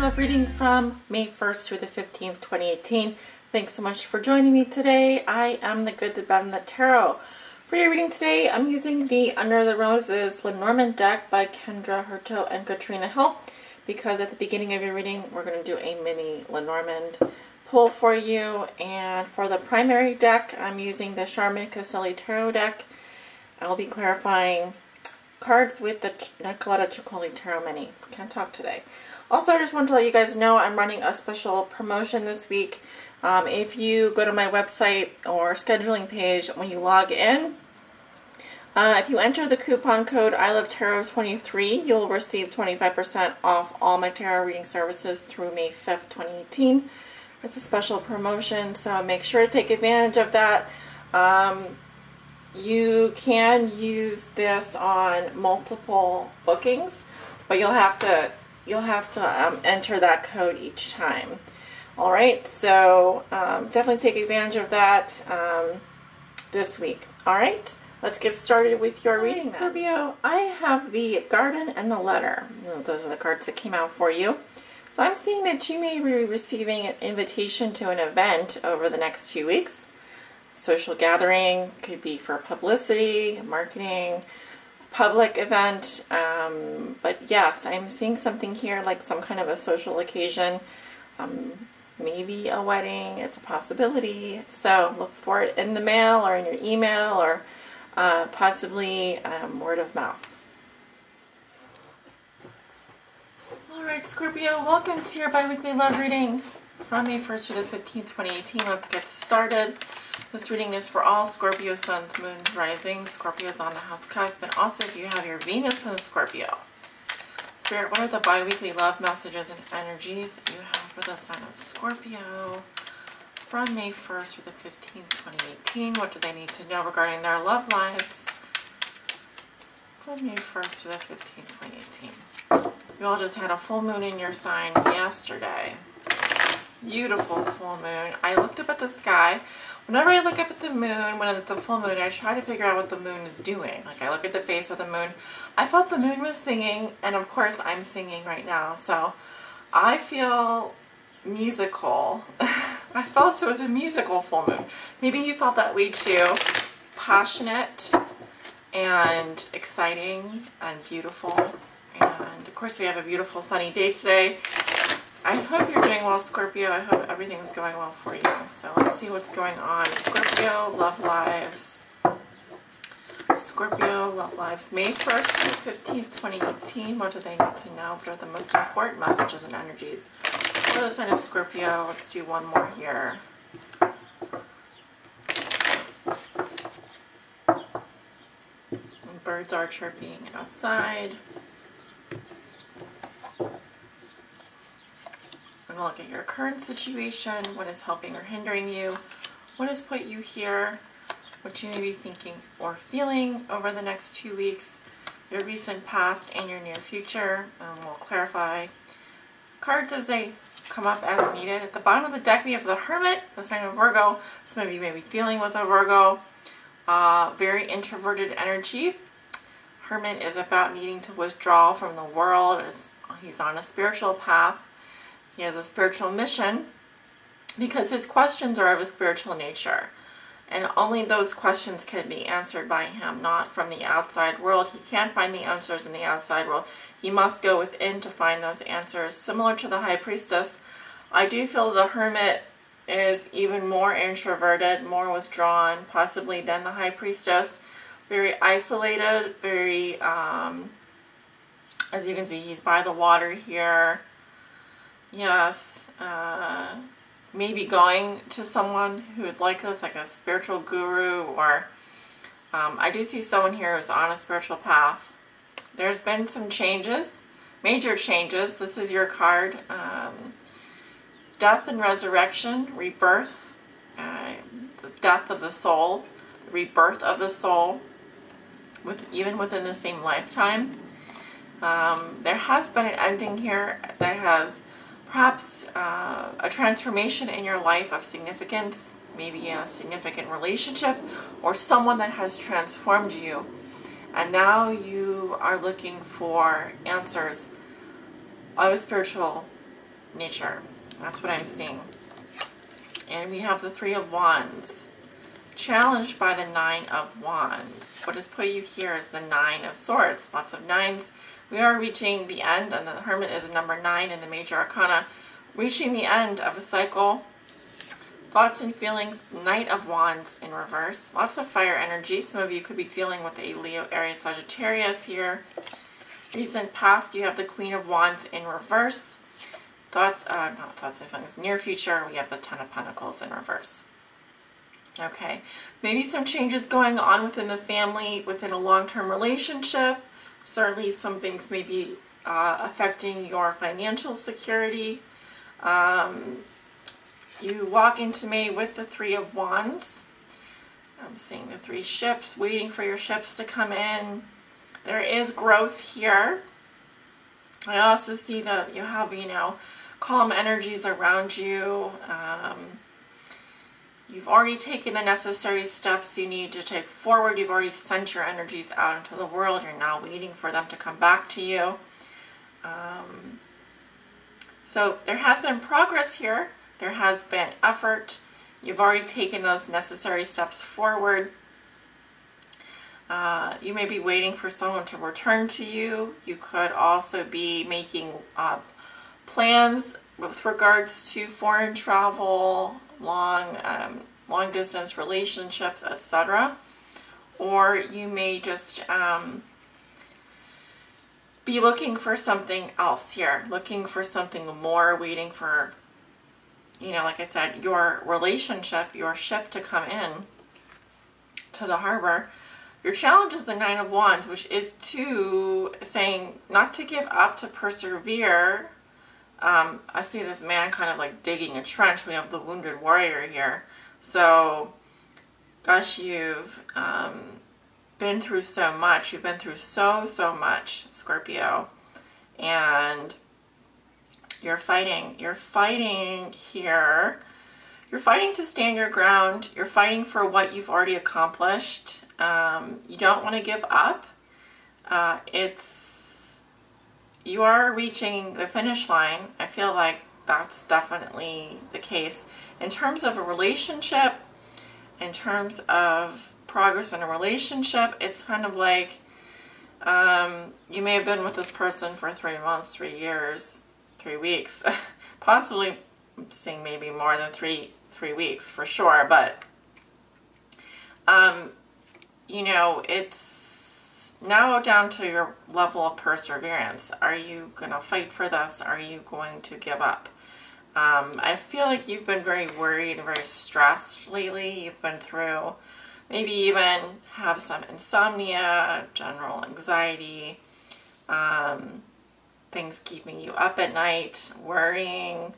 Love reading from May 1st through the 15th, 2018. Thanks so much for joining me today. I am the Good, the Bad, and the Tarot. For your reading today, I'm using the Under the Roses Lenormand deck by Kendra Hurto and Katrina Hill, because at the beginning of your reading, we're going to do a mini Lenormand pull for you. And for the primary deck, I'm using the Sharman-Caselli Tarot deck. I'll be clarifying cards with the Nicoleta Ceccoli Tarot Mini. Can't talk today. Also, I just want to let you guys know I'm running a special promotion this week. If you go to my website or scheduling page, when you log in, if you enter the coupon code ILOVETAROT23, you'll receive 25% off all my tarot reading services through May 5th, 2018. It's a special promotion, so make sure to take advantage of that. You can use this on multiple bookings, but you'll have to enter that code each time. All right, so definitely take advantage of that this week. All right, let's get started with your reading. Scorpio, I have the Garden and the Letter. Those are the cards that came out for you. So I'm seeing that you may be receiving an invitation to an event over the next 2 weeks. Social gathering, could be for publicity, marketing, public event, but yes, I'm seeing something here like some kind of a social occasion, maybe a wedding. It's a possibility, so look for it in the mail or in your email or possibly word of mouth. Alright, Scorpio, welcome to your bi-weekly love reading from May 1st to the 15th, 2018. Let's get started. This reading is for all Scorpio suns, moons, rising, Scorpios on the house cusp, and also if you have your Venus in Scorpio. Spirit, what are the bi-weekly love messages and energies that you have for the sign of Scorpio from May 1st through the 15th, 2018? What do they need to know regarding their love lives from May 1st to the 15th, 2018? You all just had a full moon in your sign yesterday. Beautiful full moon. I looked up at the sky. Whenever I look up at the moon, when it's a full moon, I try to figure out what the moon is doing. Like, I look at the face of the moon. I felt the moon was singing, and of course I'm singing right now. So I feel musical. I felt it was a musical full moon. Maybe you felt that way too. Passionate and exciting and beautiful. And of course we have a beautiful sunny day today. I hope you're doing well, Scorpio. I hope everything's going well for you. So let's see what's going on. Scorpio, love lives. Scorpio, love lives. May 1st to 15th, 2018. What do they need to know? What are the most important messages and energies for the sign of Scorpio? Let's do one more here. Birds are chirping outside. We're going to look at your current situation, what is helping or hindering you, what has put you here, what you may be thinking or feeling over the next 2 weeks, your recent past and your near future. We'll clarify cards as they come up as needed. At the bottom of the deck we have the Hermit, the sign of Virgo. Some of you may be dealing with a Virgo. Very introverted energy. Hermit is about needing to withdraw from the world. He's on a spiritual path. He has a spiritual mission because his questions are of a spiritual nature. And only those questions can be answered by him, not from the outside world. He can't find the answers in the outside world. He must go within to find those answers. Similar to the High Priestess, I do feel the Hermit is even more introverted, more withdrawn, possibly than the High Priestess. Very isolated, very, as you can see, he's by the water here. Yes, maybe going to someone who is like this, like a spiritual guru, or I do see someone here who's on a spiritual path. There's been some changes, major changes. This is your card. Death and resurrection, rebirth, the death of the soul, the rebirth of the soul, even within the same lifetime. There has been an ending here that has perhaps a transformation in your life of significance, maybe a significant relationship or someone that has transformed you, and now you are looking for answers of a spiritual nature. That's what I'm seeing. And we have the Three of Wands, challenged by the Nine of Wands. What has put you here is the Nine of Swords. Lots of nines. We are reaching the end, and the Hermit is number 9 in the major arcana. Reaching the end of a cycle. Thoughts and feelings, Knight of Wands in reverse. Lots of fire energy. Some of you could be dealing with a Leo, Aries, Sagittarius here. Recent past, you have the Queen of Wands in reverse. Not thoughts and feelings, near future, we have the Ten of Pentacles in reverse. Okay, maybe some changes going on within the family, within a long-term relationship. Certainly some things may be affecting your financial security. You walk into May with the Three of Wands. I'm seeing the 3 ships, waiting for your ships to come in. There is growth here. I also see that you have, calm energies around you. You've already taken the necessary steps you need to take forward. You've already sent your energies out into the world. You're now waiting for them to come back to you. So there has been progress here. There has been effort. You've already taken those necessary steps forward. You may be waiting for someone to return to you. You could also be making plans with regards to foreign travel, long distance relationships, etc. Or you may just be looking for something else here, looking for something more, waiting for, like I said, your relationship, your ship to come in to the harbor. Your challenge is the Nine of Wands, which is saying not to give up, to persevere. I see this man kind of like digging a trench. We have the wounded warrior here. So, gosh, you've been through so much. You've been through so much, Scorpio. And you're fighting. You're fighting here. You're fighting to stand your ground. You're fighting for what you've already accomplished. You don't want to give up. You are reaching the finish line. I feel like that's definitely the case. In terms of a relationship, in terms of progress in a relationship, it's kind of like you may have been with this person for 3 months, 3 years, 3 weeks, possibly. I'm seeing maybe more than three weeks for sure, but it's now down to your level of perseverance. Are you going to fight for this? Are you going to give up? I feel like you've been very worried and very stressed lately. You've been through, maybe even have some insomnia, general anxiety, things keeping you up at night, worrying.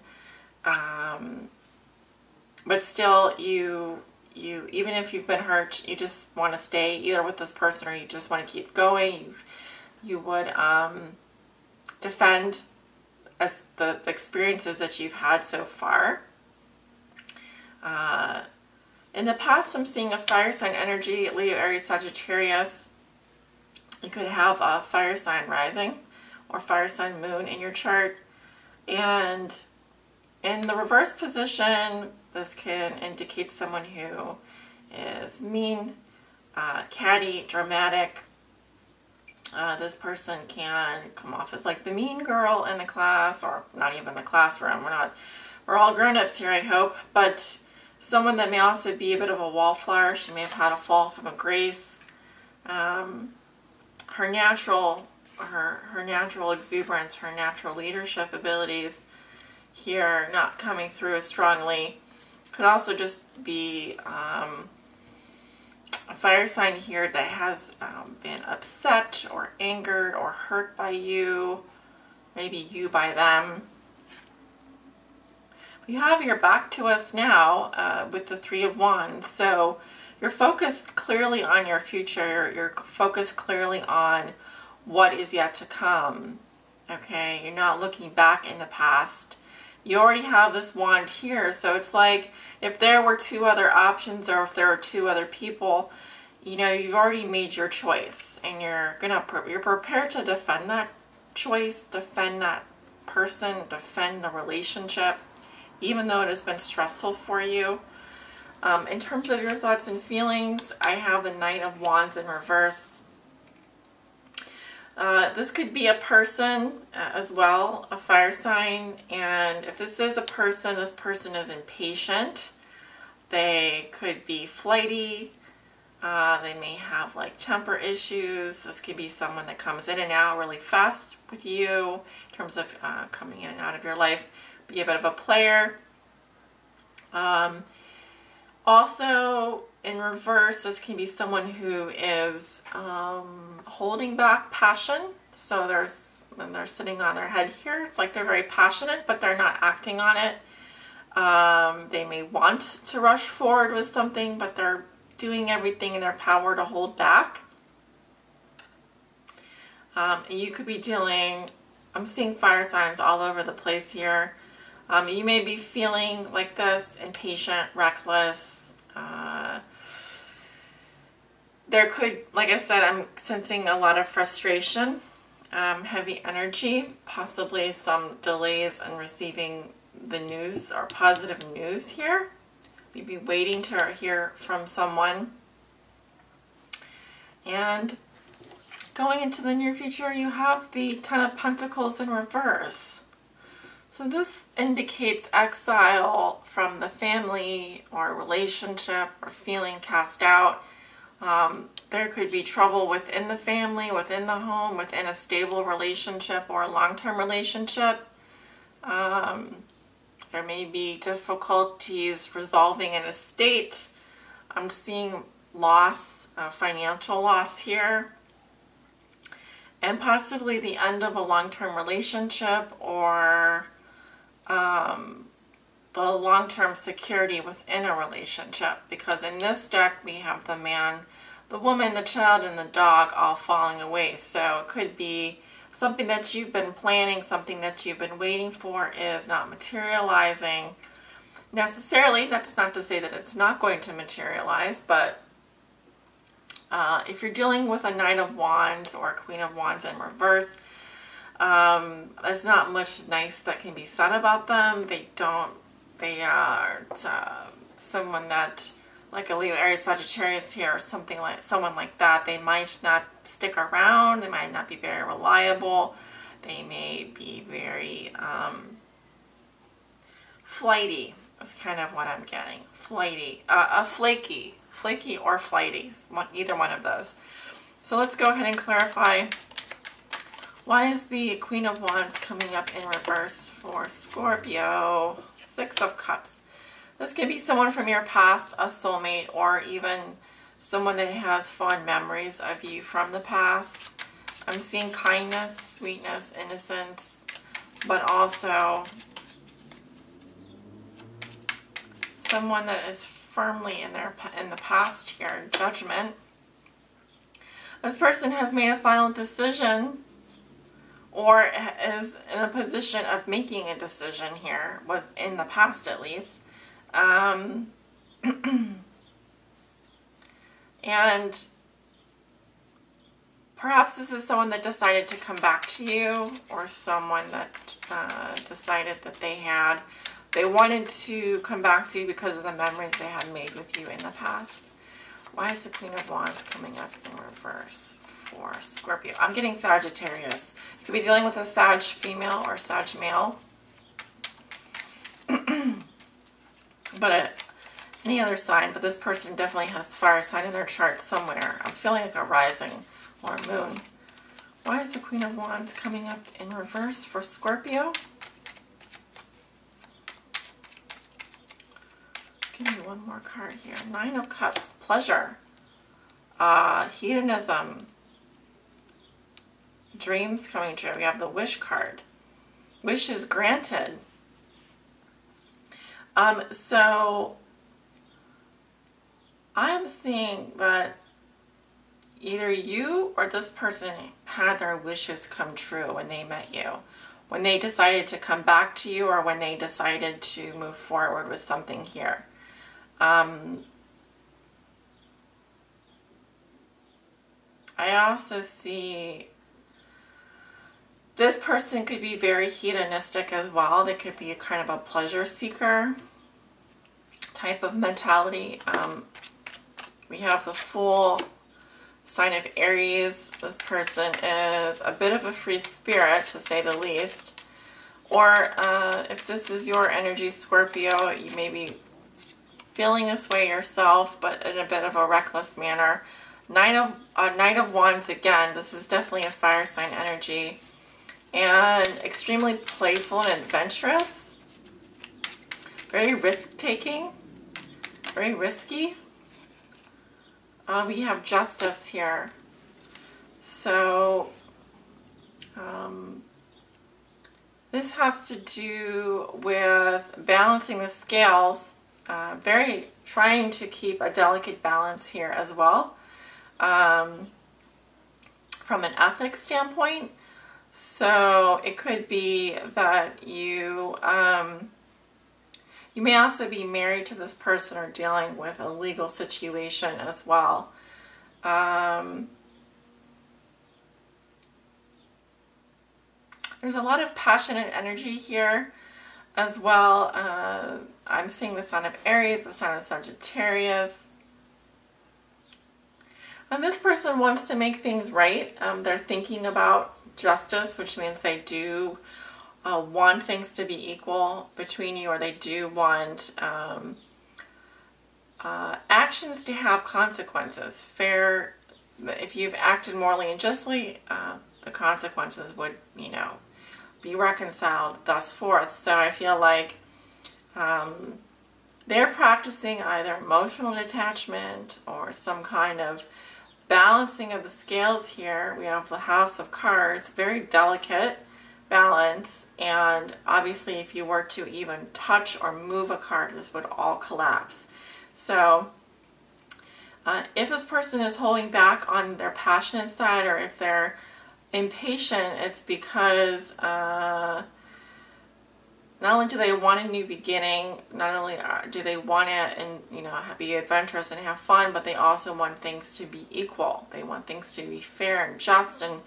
But still, you even if you've been hurt, you just want to stay either with this person or you just want to keep going. You would defend as the experiences that you've had so far. In the past, I'm seeing a fire sign energy, Leo, Aries, Sagittarius. You could have a fire sign rising or fire sign moon in your chart. And in the reverse position, this can indicate someone who is mean, catty, dramatic. This person can come off as like the mean girl in the class, or not even the classroom. We're all grown-ups here, I hope. But someone that may also be a bit of a wallflower. She may have had a fall from a grace. Her natural exuberance, her natural leadership abilities here not coming through as strongly. Could also just be a fire sign here that has been upset or angered or hurt by you, maybe you by them. You have your back to us now with the Three of Wands, so you're focused clearly on your future. You're focused clearly on what is yet to come. Okay, you're not looking back in the past. You already have this wand here, so it's like if there were 2 other options, or if there were 2 other people, you've already made your choice, and you're prepared to defend that choice, defend that person, defend the relationship, even though it has been stressful for you. In terms of your thoughts and feelings, I have the Knight of Wands in reverse. This could be a person as well, a fire sign, and if this is a person, this person is impatient. They could be flighty. They may have like temper issues. This could be someone that comes in and out really fast with you in terms of coming in and out of your life. Be a bit of a player. Also, in reverse, this can be someone who is holding back passion. So when they're sitting on their head here, it's like they're very passionate, but they're not acting on it. They may want to rush forward with something, but they're doing everything in their power to hold back. You could be dealing, I'm seeing fire signs all over the place here. You may be feeling like this, impatient, reckless. There could, like I said, I'm sensing a lot of frustration, heavy energy, possibly some delays in receiving the news or positive news here. Maybe waiting to hear from someone. And going into the near future, you have the Ten of Pentacles in reverse. So this indicates exile from the family or relationship or feeling cast out. There could be trouble within the family, within the home, within a stable relationship or a long-term relationship. There may be difficulties resolving an estate. I'm seeing loss, financial loss here. And possibly the end of a long-term relationship or the long-term security within a relationship. Because in this deck we have the man, the woman, the child, and the dog all falling away. So it could be something that you've been planning, something that you've been waiting for is not materializing necessarily. That's not to say that it's not going to materialize, but if you're dealing with a Knight of Wands or a Queen of Wands in reverse, there's not much nice that can be said about them. They are someone that, like a Leo, Aries, Sagittarius here, or someone like that. They might not stick around. They might not be very reliable. They may be very flighty. Is kind of what I'm getting. Flighty, flaky or flighty. Either one of those. So let's go ahead and clarify. Why is the Queen of Wands coming up in reverse for Scorpio? Six of Cups. This could be someone from your past, a soulmate, or even someone that has fond memories of you from the past. I'm seeing kindness, sweetness, innocence, but also someone that is firmly in the past here, judgment. This person has made a final decision or is in a position of making a decision here, was in the past at least. And perhaps this is someone that decided to come back to you, or someone that decided that they wanted to come back to you because of the memories they had made with you in the past. Why is the Queen of Wands coming up in reverse for Scorpio? I'm getting Sagittarius. You could be dealing with a Sag female or Sag male. But any other sign, but this person definitely has fire sign in their chart somewhere. I'm feeling like a rising or a moon. Why is the Queen of Wands coming up in reverse for Scorpio? Give me one more card here. Nine of Cups, pleasure, hedonism, dreams coming true. We have the Wish card. Wish is granted. So I'm seeing that either you or this person had their wishes come true when they met you, when they decided to come back to you, or when they decided to move forward with something here. I also see This person could be very hedonistic as well. They could be kind of a pleasure seeker type of mentality. We have the Fool, sign of Aries. This person is a bit of a free spirit, to say the least. Or if this is your energy, Scorpio, you may be feeling this way yourself, but in a bit of a reckless manner. Knight of Wands, again, this is definitely a fire sign energy. And extremely playful and adventurous. Very risk-taking. Very risky. We have Justice here. So, this has to do with balancing the scales. Very trying to keep a delicate balance here as well. From an ethics standpoint. So it could be that you may also be married to this person or dealing with a legal situation as well. There's a lot of passionate energy here as well. I'm seeing the sign of Aries, the sign of Sagittarius. And this person wants to make things right. They're thinking about justice, which means they do want things to be equal between you, or they do want actions to have consequences. Fair, if you've acted morally and justly, the consequences would, you know, be reconciled, thus forth. So I feel like they're practicing either emotional detachment or some kind of balancing of the scales here. We have the House of Cards, very delicate balance, and obviously if you were to even touch or move a card, this would all collapse. So if this person is holding back on their passionate side, or if they're impatient, it's because not only do they want a new beginning, not only do they want to, and you know, be adventurous and have fun, but they also want things to be equal. They want things to be fair and just, and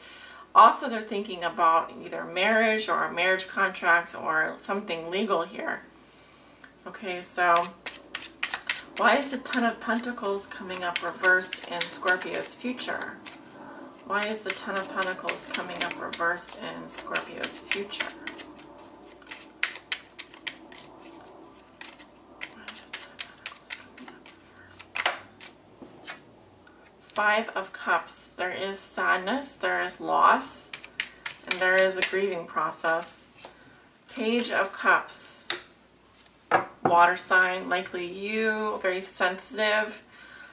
also they're thinking about either marriage or marriage contracts or something legal here. Okay, so why is the Ten of Pentacles coming up reversed in Scorpio's future? Why is the Ten of Pentacles coming up reversed in Scorpio's future? Five of Cups. There is sadness, there is loss, and there is a grieving process. Page of Cups. Water sign, likely you, very sensitive.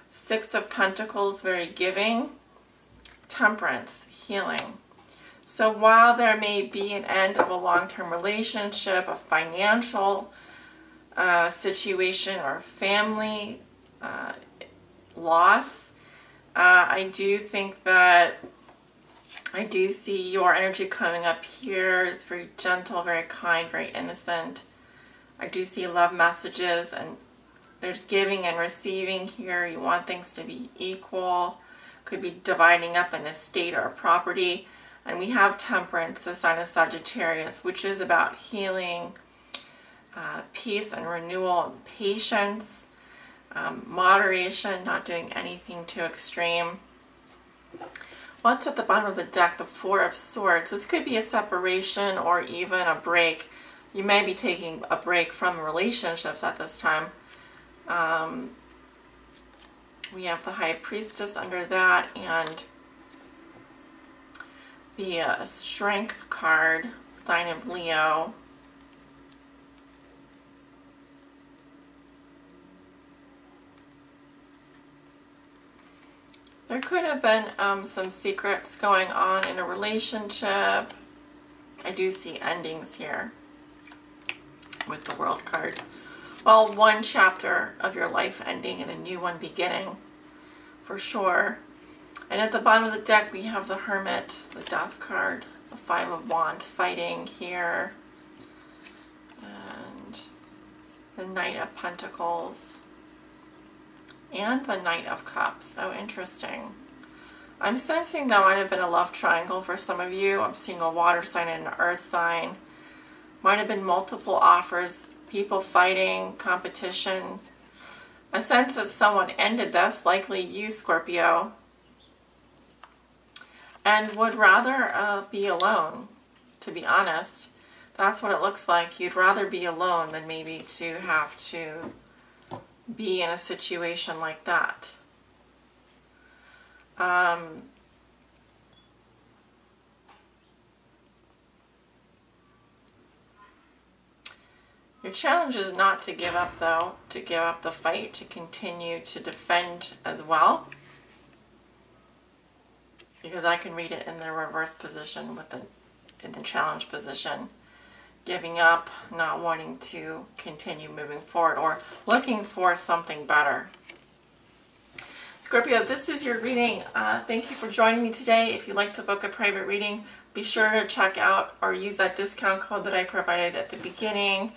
Six of Pentacles, very giving. Temperance, healing. So while there may be an end of a long-term relationship, a financial situation, or family loss, I do think that I do see your energy coming up here. It's very gentle, very kind, very innocent. I do see love messages, and there's giving and receiving here. You want things to be equal. Could be dividing up an estate or a property. And we have Temperance, the sign of Sagittarius, which is about healing, peace and renewal, and patience. Moderation, not doing anything too extreme. What's at the bottom of the deck? The Four of Swords. This could be a separation or even a break. You may be taking a break from relationships at this time. We have the High Priestess under that, and the Strength card, sign of Leo. There could have been some secrets going on in a relationship. I do see endings here with the World card. Well, one chapter of your life ending and a new one beginning, for sure. And at the bottom of the deck, we have the Hermit, the Death card, the Five of Wands, fighting here, and the Knight of Pentacles. And the Knight of Cups. Oh, interesting. I'm sensing that might have been a love triangle for some of you. I'm seeing a water sign and an earth sign. Might have been multiple offers, people fighting, competition. A sense that someone ended this, likely you, Scorpio, and would rather be alone, to be honest. That's what it looks like. You'd rather be alone than maybe to have to be in a situation like that. Your challenge is not to give up, though, to give up the fight, to continue to defend as well. Because I can read it in the reverse position with in the challenge position. Giving up, not wanting to continue moving forward, or looking for something better. Scorpio, this is your reading. Thank you for joining me today. If you'd like to book a private reading, be sure to check out or use that discount code that I provided at the beginning.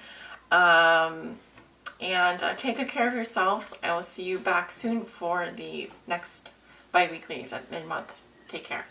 Take good care of yourselves. I will see you back soon for the next bi-weeklies at mid-month. Take care.